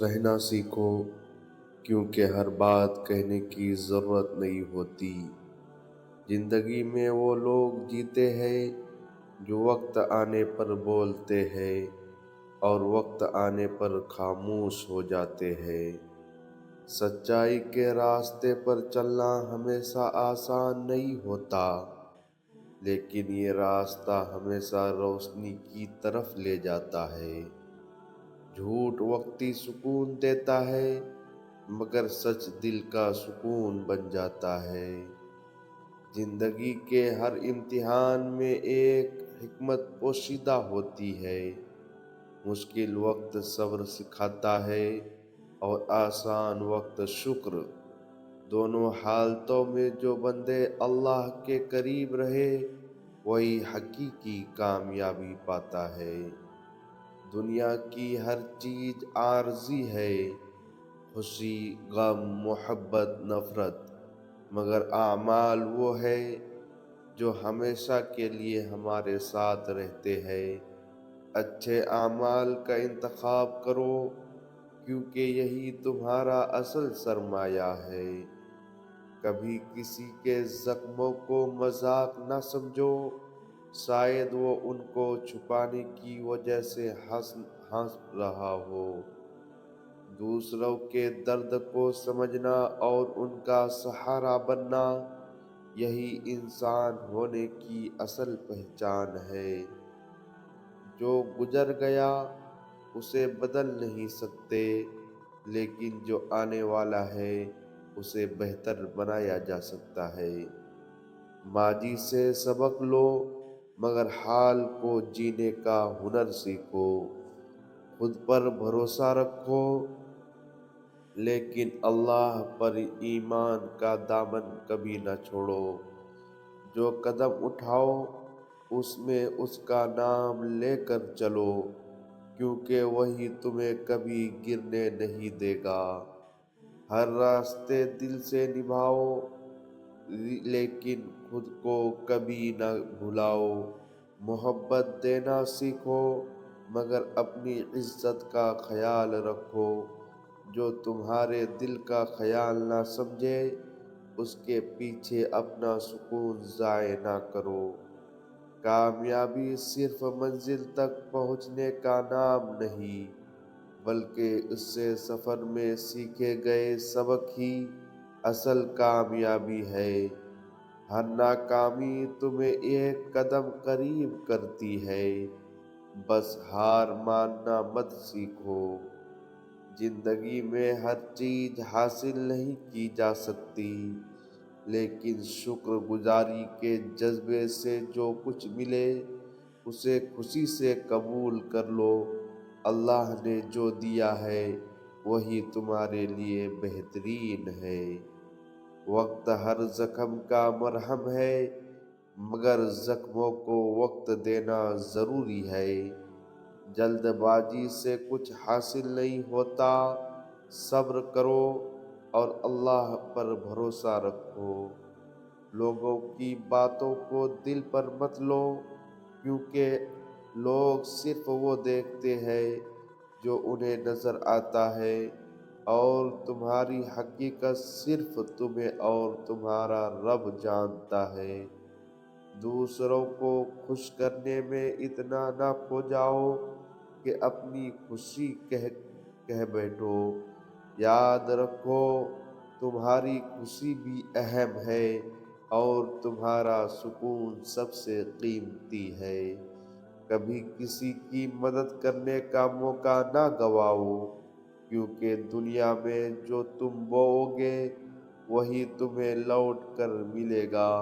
رہنا سیکھو، کیونکہ ہر بات کہنے کی ضرورت نہیں ہوتی۔ زندگی میں وہ لوگ جیتے ہیں جو وقت آنے پر بولتے ہیں اور وقت آنے پر خاموش ہو جاتے ہیں۔ سچائی کے راستے پر چلنا ہمیشہ آسان نہیں ہوتا، لیکن یہ راستہ ہمیشہ روشنی کی طرف لے جاتا ہے۔ جھوٹ وقتی سکون دیتا ہے، مگر سچ دل کا سکون بن جاتا ہے۔ زندگی کے ہر امتحان میں ایک حکمت پوشیدہ ہوتی ہے۔ مشکل وقت صبر سکھاتا ہے اور آسان وقت شکر۔ دونوں حالتوں میں جو بندے اللہ کے قریب رہے، وہی حقیقی کامیابی پاتا ہے۔ دنیا کی ہر چیز عارضی ہے، خوشی، غم، محبت، نفرت، مگر اعمال وہ ہے جو ہمیشہ کے لیے ہمارے ساتھ رہتے ہیں۔ اچھے اعمال کا انتخاب کرو، کیونکہ یہی تمہارا اصل سرمایہ ہے۔ کبھی کسی کے زخموں کو مذاق نہ سمجھو، شاید وہ ان کو چھپانے کی وجہ سے ہنس رہا ہو۔ دوسروں کے درد کو سمجھنا اور ان کا سہارا بننا، یہی انسان ہونے کی اصل پہچان ہے۔ جو گزر گیا اسے بدل نہیں سکتے، لیکن جو آنے والا ہے اسے بہتر بنایا جا سکتا ہے۔ ماضی سے سبق لو، مگر حال کو جینے کا ہنر سیکھو۔ خود پر بھروسہ رکھو، لیکن اللہ پر ایمان کا دامن کبھی نہ چھوڑو۔ جو قدم اٹھاؤ اس میں اس کا نام لے کر چلو، کیونکہ وہی تمہیں کبھی گرنے نہیں دے گا۔ ہر راستے دل سے نبھاؤ، لیکن خود کو کبھی نہ بھلاؤ۔ محبت دینا سیکھو، مگر اپنی عزت کا خیال رکھو۔ جو تمہارے دل کا خیال نہ سمجھے، اس کے پیچھے اپنا سکون ضائع نہ کرو۔ کامیابی صرف منزل تک پہنچنے کا نام نہیں، بلکہ اس سے سفر میں سیکھے گئے سبق ہی اصل کامیابی ہے۔ ہر ناکامی تمہیں ایک قدم قریب کرتی ہے، بس ہار ماننا مت سیکھو۔ زندگی میں ہر چیز حاصل نہیں کی جا سکتی، لیکن شکر گزاری کے جذبے سے جو کچھ ملے اسے خوشی سے قبول کر لو۔ اللہ نے جو دیا ہے وہی تمہارے لیے بہترین ہے۔ وقت ہر زخم کا مرہم ہے، مگر زخموں کو وقت دینا ضروری ہے۔ جلد بازی سے کچھ حاصل نہیں ہوتا، صبر کرو اور اللہ پر بھروسہ رکھو۔ لوگوں کی باتوں کو دل پر مت لو، کیونکہ لوگ صرف وہ دیکھتے ہیں جو انہیں نظر آتا ہے، اور تمہاری حقیقت صرف تمہیں اور تمہارا رب جانتا ہے۔ دوسروں کو خوش کرنے میں اتنا نہ کھو جاؤ کہ اپنی خوشی کہہ بیٹھو۔ یاد رکھو، تمہاری خوشی بھی اہم ہے اور تمہارا سکون سب سے قیمتی ہے۔ کبھی کسی کی مدد کرنے کا موقع نہ گواؤ، کیونکہ دنیا میں جو تم بوؤ گے وہی تمہیں لوٹ کر ملے گا۔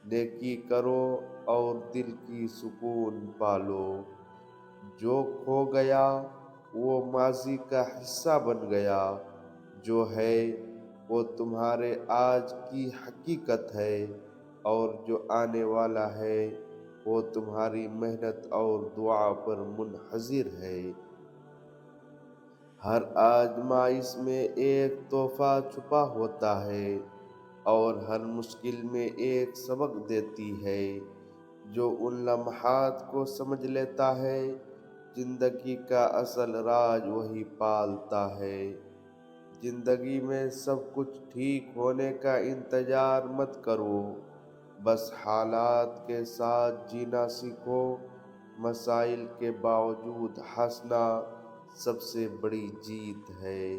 نیکی کرو اور دل کی سکون پالو۔ جو کھو گیا وہ ماضی کا حصہ بن گیا، جو ہے وہ تمہارے آج کی حقیقت ہے، اور جو آنے والا ہے وہ تمہاری محنت اور دعا پر منحصر ہے۔ ہر آزمائش میں ایک تحفہ چھپا ہوتا ہے، اور ہر مشکل میں ایک سبق دیتی ہے۔ جو ان لمحات کو سمجھ لیتا ہے زندگی کا اصل راج وہی پالتا ہے۔ زندگی میں سب کچھ ٹھیک ہونے کا انتظار مت کرو، بس حالات کے ساتھ جینا سیکھو۔ مسائل کے باوجود ہنسنا سب سے بڑی جیت ہے۔